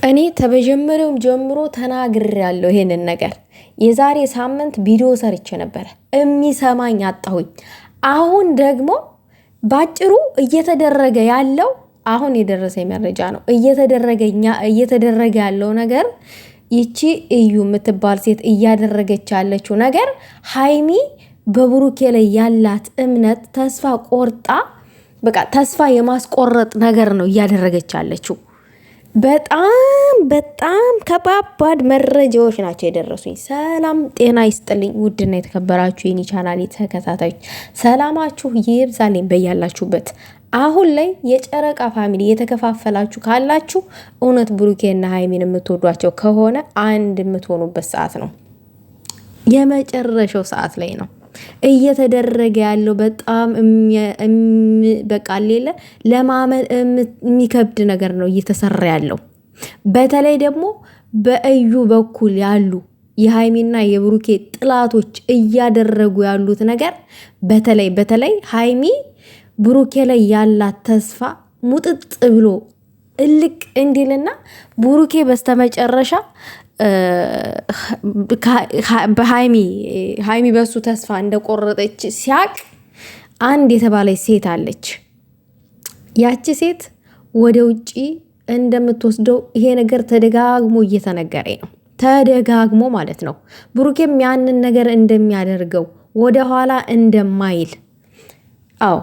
እኔ ተበጀመረውም ጀምሮ ተናግሬያለሁ ይሄንን ነገር። የዛሬ ሳምንት ቪዲዮ ሰርቼ ነበር፣ የሚሰማኝ አጣሁኝ። አሁን ደግሞ ባጭሩ እየተደረገ ያለው አሁን የደረሰኝ መረጃ ነው። እየተደረገ ያለው ነገር ይቺ እዩ የምትባል ሴት እያደረገች ያለችው ነገር ሀይሚ በብሩኬ ላይ ያላት እምነት ተስፋ ቆርጣ፣ በቃ ተስፋ የማስቆረጥ ነገር ነው እያደረገች ያለችው። በጣም ከባባድ መረጃዎች ናቸው የደረሱኝ። ሰላም ጤና ይስጥልኝ ውድና የተከበራችሁ የኒ ቻናል ተከታታዮች ሰላማችሁ ይብዛልኝ በያላችሁበት። አሁን ላይ የጨረቃ ፋሚሊ የተከፋፈላችሁ ካላችሁ እውነት ብሩኬና ሀይሚን የምትወዷቸው ከሆነ አንድ የምትሆኑበት ሰዓት ነው። የመጨረሻው ሰዓት ላይ ነው እየተደረገ ያለው። በጣም በቃ ሌለ ለማመን የሚከብድ ነገር ነው እየተሰራ ያለው። በተለይ ደግሞ በእዩ በኩል ያሉ የሀይሚና የብሩኬ ጥላቶች እያደረጉ ያሉት ነገር በተለይ ሀይሚ ብሩኬ ላይ ያላት ተስፋ ሙጥጥ ብሎ እልቅ እንዲልና ብሩኬ በስተመጨረሻ በሀይሚ በሱ ተስፋ እንደቆረጠች ሲያቅ አንድ የተባለች ሴት አለች። ያቺ ሴት ወደ ውጪ እንደምትወስደው ይሄ ነገር ተደጋግሞ እየተነገረ ነው። ተደጋግሞ ማለት ነው። ብሩኬም ያንን ነገር እንደሚያደርገው ወደ ኋላ እንደማይል፣ አዎ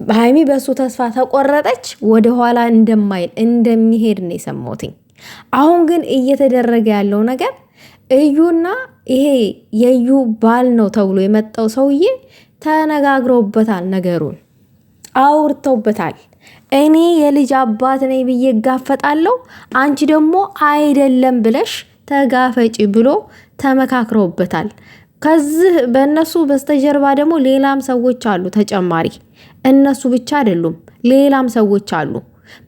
ሀይሚ በሱ ተስፋ ተቆረጠች፣ ወደ ኋላ እንደማይል እንደሚሄድ ነው የሰማሁትኝ። አሁን ግን እየተደረገ ያለው ነገር እዩና ይሄ የዩ ባል ነው ተብሎ የመጣው ሰውዬ ተነጋግረውበታል፣ ነገሩን አውርተውበታል። እኔ የልጅ አባት ነኝ ብዬ እጋፈጣለሁ፣ አንቺ ደግሞ አይደለም ብለሽ ተጋፈጪ ብሎ ተመካክረውበታል። ከዚህ በእነሱ በስተጀርባ ደግሞ ሌላም ሰዎች አሉ ተጨማሪ። እነሱ ብቻ አይደሉም፣ ሌላም ሰዎች አሉ።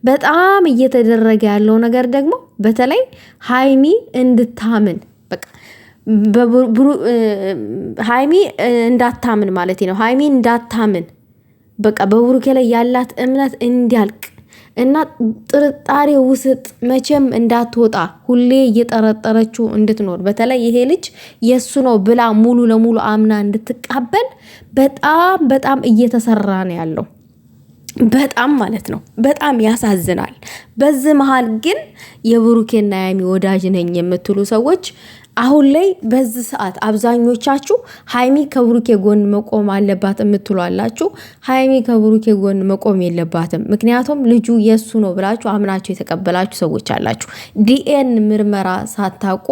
በጣም እየተደረገ ያለው ነገር ደግሞ በተለይ ሀይሚ እንድታምን በቃ ሀይሚ እንዳታምን ማለት ነው። ሀይሚ እንዳታምን በቃ በብሩኬ ላይ ያላት እምነት እንዲያልቅ እና ጥርጣሬ ውስጥ መቼም እንዳትወጣ ሁሌ እየጠረጠረችው እንድትኖር፣ በተለይ ይሄ ልጅ የሱ ነው ብላ ሙሉ ለሙሉ አምና እንድትቃበል በጣም እየተሰራ ነው ያለው። በጣም ማለት ነው። በጣም ያሳዝናል። በዚህ መሃል ግን የብሩኬና የሀይሚ ወዳጅ ነኝ የምትሉ ሰዎች አሁን ላይ በዚህ ሰዓት አብዛኞቻችሁ ሀይሚ ከብሩኬ ጎን መቆም አለባት የምትሉ አላችሁ። ሀይሚ ከብሩኬ ጎን መቆም የለባትም፣ ምክንያቱም ልጁ የሱ ነው ብላችሁ አምናችሁ የተቀበላችሁ ሰዎች አላችሁ። ዲኤን ምርመራ ሳታውቁ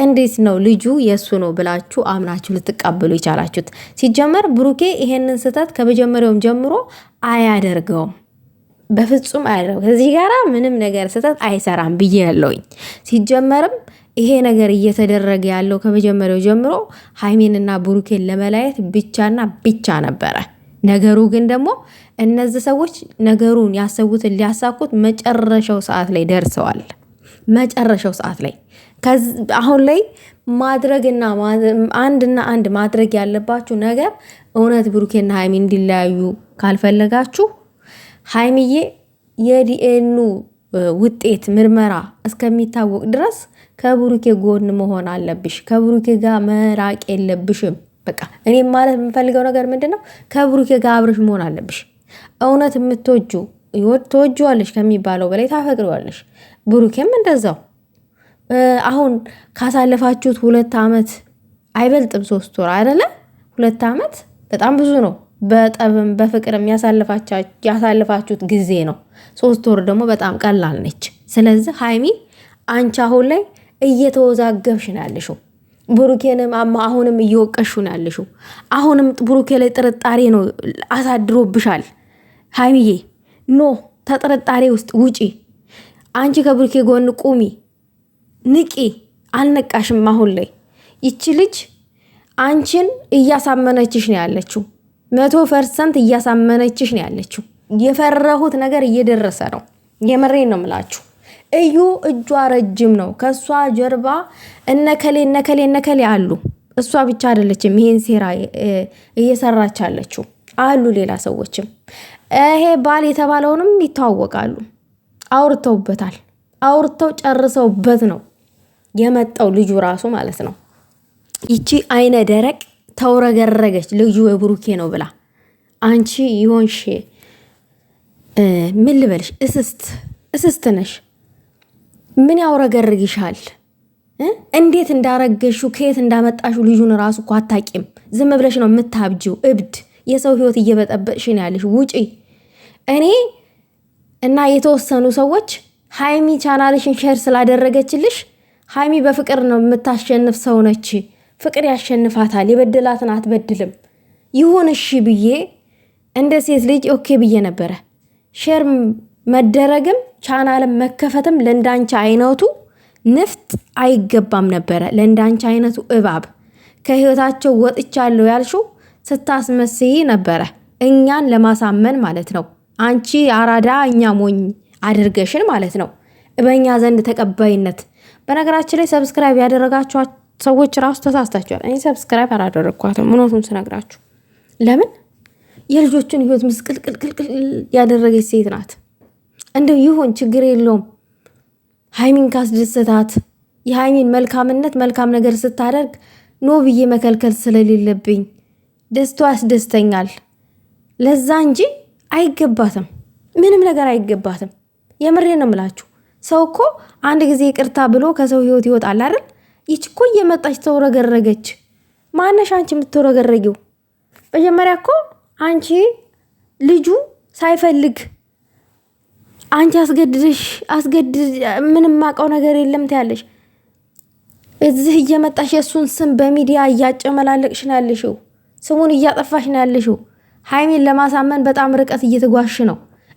እንዴት ነው ልጁ የሱ ነው ብላችሁ አምናችሁ ልትቀበሉ ይቻላችሁት? ሲጀመር ብሩኬ ይሄንን ስህተት ከመጀመሪያውም ጀምሮ አያደርገውም፣ በፍጹም አያደርገው። ከዚህ ጋራ ምንም ነገር ስህተት አይሰራም ብዬ ያለውኝ። ሲጀመርም ይሄ ነገር እየተደረገ ያለው ከመጀመሪያው ጀምሮ ሀይሜንና ብሩኬን ለመለያየት ብቻና ብቻ ነበረ። ነገሩ ግን ደግሞ እነዚህ ሰዎች ነገሩን ያሰቡትን ሊያሳኩት መጨረሻው ሰዓት ላይ ደርሰዋል። መጨረሻው ሰዓት ላይ አሁን ላይ ማድረግና አንድ ማድረግ ያለባችሁ ነገር እውነት ብሩኬና ሀይሜ እንዲለያዩ ካልፈለጋችሁ ሀይሚዬ የዲኤኑ ውጤት ምርመራ እስከሚታወቅ ድረስ ከብሩኬ ጎን መሆን አለብሽ። ከብሩኬ ጋር መራቅ የለብሽም። በቃ እኔ ማለት የምፈልገው ነገር ምንድነው? ከብሩኬ ጋር አብረሽ መሆን አለብሽ። እውነት ትወጂዋለሽ ከሚባለው በላይ ታፈቅሪዋለሽ። ብሩኬም እንደዛው። አሁን ካሳለፋችሁት 2 ዓመት አይበልጥም፣ 3 ወር አይደለም 2 ዓመት በጣም ብዙ ነው። በጠብም በፍቅርም ያሳለፋችሁት ጊዜ ነው። 3 ወር ደግሞ በጣም ቀላል ነች። ስለዚህ ሀይሚ አንቺ አሁን ላይ እየተወዛገብሽ ነው ያለሽው። ብሩኬንም አሁንም እየወቀሹ ነው ያለሽው። አሁንም ብሩኬ ላይ ጥርጣሬ ነው አሳድሮብሻል። ሀይሚዬ ኖ ተጥርጣሬ ውስጥ ውጪ። አንቺ ከብሩኬ ጎን ቁሚ፣ ንቂ። አልነቃሽም። አሁን ላይ ይቺ ልጅ አንቺን እያሳመነችሽ ነው ያለችው። 100% እያሳመነችሽ ነው ያለችው። የፈራሁት ነገር እየደረሰ ነው። የመሬን ነው ምላችሁ። እዩ እጇ ረጅም ነው። ከሷ ጀርባ እነከሌ አሉ። እሷ ብቻ አይደለችም ይሄን ሴራ እየሰራች ያለችው፣ አሉ ሌላ ሰዎችም። ይሄ ባል የተባለውንም ይተዋወቃሉ፣ አውርተውበታል። አውርተው ጨርሰውበት ነው የመጣው ልጁ ራሱ ማለት ነው። ይቺ አይነ ደረቅ ተውረገረገች ልጁ የብሩኬ ነው ብላ። አንቺ ይሆንሽ ምን ልበልሽ? እስስት ነሽ። ምን ያውረገርግሻል? እንዴት እንዳረገሹ ከየት እንዳመጣሹ ልጁን ራሱ እኮ አታቂም። ዝም ብለሽ ነው የምታብጂው። እብድ የሰው ህይወት እየበጠበጥሽ ነው ያለሽ። ውጪ። እኔ እና የተወሰኑ ሰዎች ሃይሚ ቻናልሽን ሼር ስላደረገችልሽ ሃይሚ በፍቅር ነው የምታሸንፍ ሰው ነች። ፍቅር ያሸንፋታል። የበደላትን አትበድልም። ይሁን እሺ ብዬ እንደ ሴት ልጅ ኦኬ ብዬ ነበረ። ሼር መደረግም ቻናልም መከፈትም ለእንዳንቺ አይነቱ ንፍጥ አይገባም ነበረ። ለእንዳንቺ አይነቱ እባብ ከህይወታቸው ወጥቻለሁ ያልሽው ስታስመስይ ነበረ፣ እኛን ለማሳመን ማለት ነው። አንቺ አራዳ እኛ ሞኝ አድርገሽን ማለት ነው። በእኛ ዘንድ ተቀባይነት። በነገራችን ላይ ሰብስክራይብ ያደረጋችኋት ሰዎች ራሱ ተሳስታችኋል። እኔ ሰብስክራይብ አላደረግኳትም እውነቱን ስነግራችሁ። ለምን? የልጆችን ህይወት ምስቅልቅልቅል ያደረገች ሴት ናት። እንደው ይሁን ችግር የለውም። ሃይሚን ካስደሰታት የሃይሚን መልካምነት መልካም ነገር ስታደርግ ኖ ብዬ መከልከል ስለሌለብኝ ደስቷ ያስደስተኛል። ለዛ እንጂ አይገባትም፣ ምንም ነገር አይገባትም። የምሬ ነው ምላችሁ። ሰው እኮ አንድ ጊዜ ይቅርታ ብሎ ከሰው ህይወት ይወጣል አይደል? ይች እኮ እየመጣች ተውረገረገች። ማነሽ አንቺ የምትወረገረጊው? መጀመሪያ እኮ አንቺ ልጁ ሳይፈልግ አንቺ አስገድድ ምንም ማቀው ነገር የለም ትያለሽ። እዚህ እየመጣሽ የሱን ስም በሚዲያ እያጨመላለቅሽ ነው ያለሽው። ስሙን እያጠፋሽ ነው ያለሽው። ሃይሚን ለማሳመን በጣም ርቀት እየተጓሽ ነው።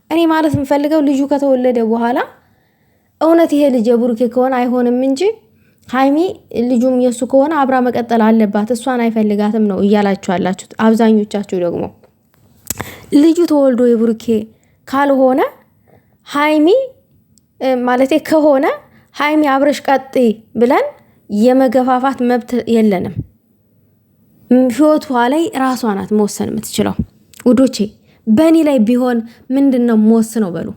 እኔ ማለት የምፈልገው ልጁ ከተወለደ በኋላ እውነት ይሄ ልጅ የብሩኬ ከሆነ አይሆንም እንጂ ሃይሚ ልጁም የሱ ከሆነ አብራ መቀጠል አለባት። እሷን አይፈልጋትም ነው እያላችሁ ያላችሁት አብዛኞቻችሁ። ደግሞ ልጁ ተወልዶ የብሩኬ ካልሆነ ሃይሚ ማለቴ ከሆነ ሃይሚ አብረሽ ቀጥ ብለን የመገፋፋት መብት የለንም። ህይወቷ ላይ ራሷ ናት መወሰን የምትችለው። ውዶቼ በእኔ ላይ ቢሆን ምንድነው መወስነው በሉ።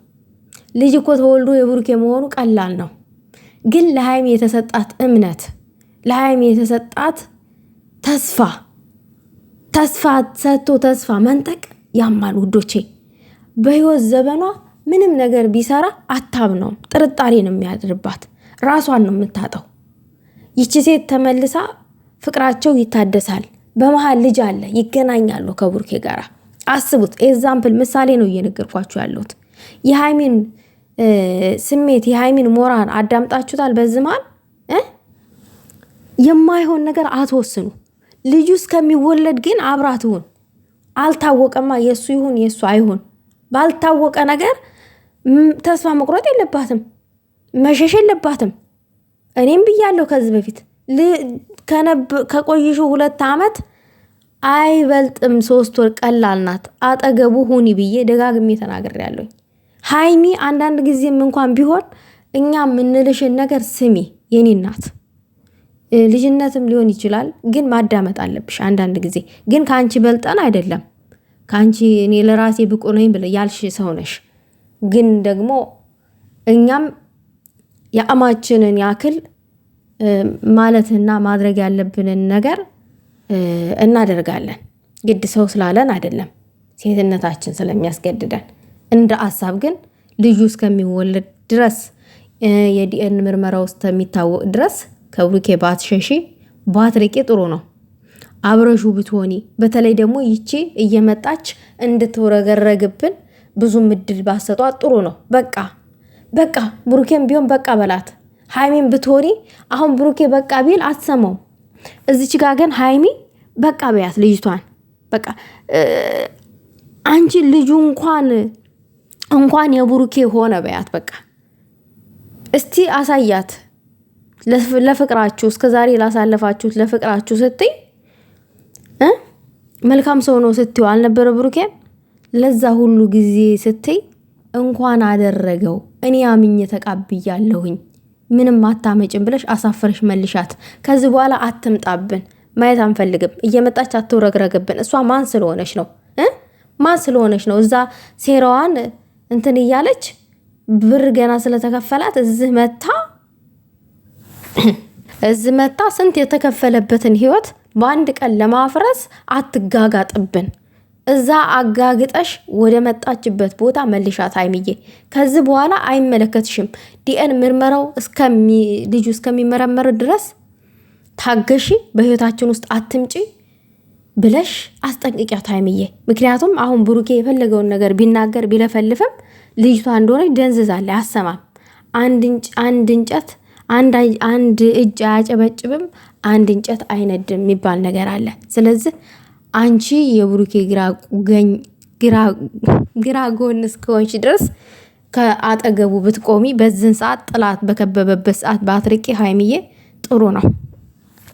ልጅ እኮ ተወልዶ የብሩኬ መሆኑ ቀላል ነው። ግን ለሃይሚ የተሰጣት እምነት፣ ለሃይሚ የተሰጣት ተስፋ ሰጥቶ ተስፋ መንጠቅ ያማል ውዶቼ። በህይወት ዘመኗ ምንም ነገር ቢሰራ አታምነውም። ጥርጣሬ ነው የሚያድርባት። ራሷን ነው የምታጠው። ይቺ ሴት ተመልሳ ፍቅራቸው ይታደሳል። በመሃል ልጅ አለ፣ ይገናኛሉ ከብሩኬ ጋር። አስቡት። ኤግዛምፕል ምሳሌ ነው እየነገርኳችሁ ያለሁት። የሃይሚን ስሜት የሃይሚን ሞራን አዳምጣችሁታል። በዚህ መሃል የማይሆን ነገር አትወስኑ። ልጁ እስከሚወለድ ግን አብራትሁን። አልታወቀማ የሱ ይሁን የሱ አይሁን። ባልታወቀ ነገር ተስፋ መቁረጥ የለባትም፣ መሸሽ የለባትም። እኔም ብያለሁ ከዚህ በፊት ከቆይሹ 2 ዓመት አይበልጥም 3 ወር ቀላል ናት። አጠገቡ ሁኒ ብዬ ደጋግሜ ተናግሬያለሁ። ሃይሚ አንዳንድ ጊዜም እንኳን ቢሆን እኛ የምንልሽን ነገር ስሚ የኔ እናት። ልጅነትም ሊሆን ይችላል፣ ግን ማዳመጥ አለብሽ አንዳንድ ጊዜ። ግን ከአንቺ በልጠን አይደለም። ከአንቺ እኔ ለራሴ ብቁ ነኝ ብለ ያልሽ ሰው ነሽ። ግን ደግሞ እኛም የአማችንን ያክል ማለትና ማድረግ ያለብንን ነገር እናደርጋለን። ግድ ሰው ስላለን አይደለም፣ ሴትነታችን ስለሚያስገድደን። እንደ ሀሳብ ግን ልጁ እስከሚወለድ ድረስ የዲኤን ምርመራ ውስጥ የሚታወቅ ድረስ ከብሩኬ ባትሸሺ ባትርቂ ጥሩ ነው። አብረሹ ብትሆኒ፣ በተለይ ደግሞ ይቺ እየመጣች እንድትወረገረግብን ብዙ ምድል ባሰጧት ጥሩ ነው። በቃ ብሩኬም ቢሆን በቃ በላት። ሃይሚን ብትሆኒ አሁን ብሩኬ በቃ ቢል አትሰማው። እዚች ጋር ግን ሃይሚ በቃ በያት ልጅቷን። በቃ አንቺ ልጁ እንኳን የብሩኬ ሆነ በያት። በቃ እስቲ አሳያት ለፍቅራችሁ፣ እስከዛሬ ላሳለፋችሁት ለፍቅራችሁ ስትይ መልካም ሰው ነው ስትዩ አልነበረ ብሩኬን? ለዛ ሁሉ ጊዜ ስትይ እንኳን አደረገው እኔ አምኜ ተቃብያለሁኝ ምንም አታመጭም ብለሽ አሳፈረሽ መልሻት። ከዚህ በኋላ አትምጣብን፣ ማየት አንፈልግም። እየመጣች አትውረግረግብን። እሷ ማን ስለሆነች ነው? ማን ስለሆነች ነው? እዛ ሴራዋን እንትን እያለች ብር ገና ስለተከፈላት እዚህ መታ ስንት የተከፈለበትን ህይወት በአንድ ቀን ለማፍረስ አትጋጋጥብን። እዛ አጋግጠሽ ወደ መጣችበት ቦታ መልሻት ሀይሚዬ። ከዚህ በኋላ አይመለከትሽም። ዲኤን ምርመራው ልጁ እስከሚመረመር ድረስ ታገሺ፣ በህይወታችን ውስጥ አትምጪ ብለሽ አስጠንቅቂያት ሀይሚዬ። ምክንያቱም አሁን ብሩኬ የፈለገውን ነገር ቢናገር ቢለፈልፍም ልጅቷ እንደሆነች ደንዝዛለች፣ አሰማም። አንድ እንጨት አንድ እጅ አያጨበጭብም፣ አንድ እንጨት አይነድም የሚባል ነገር አለ። ስለዚህ አንቺ የብሩኬ ግራ ጎን እስከሆንሽ ድረስ ከአጠገቡ ብትቆሚ፣ በዝን ሰዓት ጥላት በከበበበት ሰዓት ባትርቂ ሀይሚዬ ጥሩ ነው።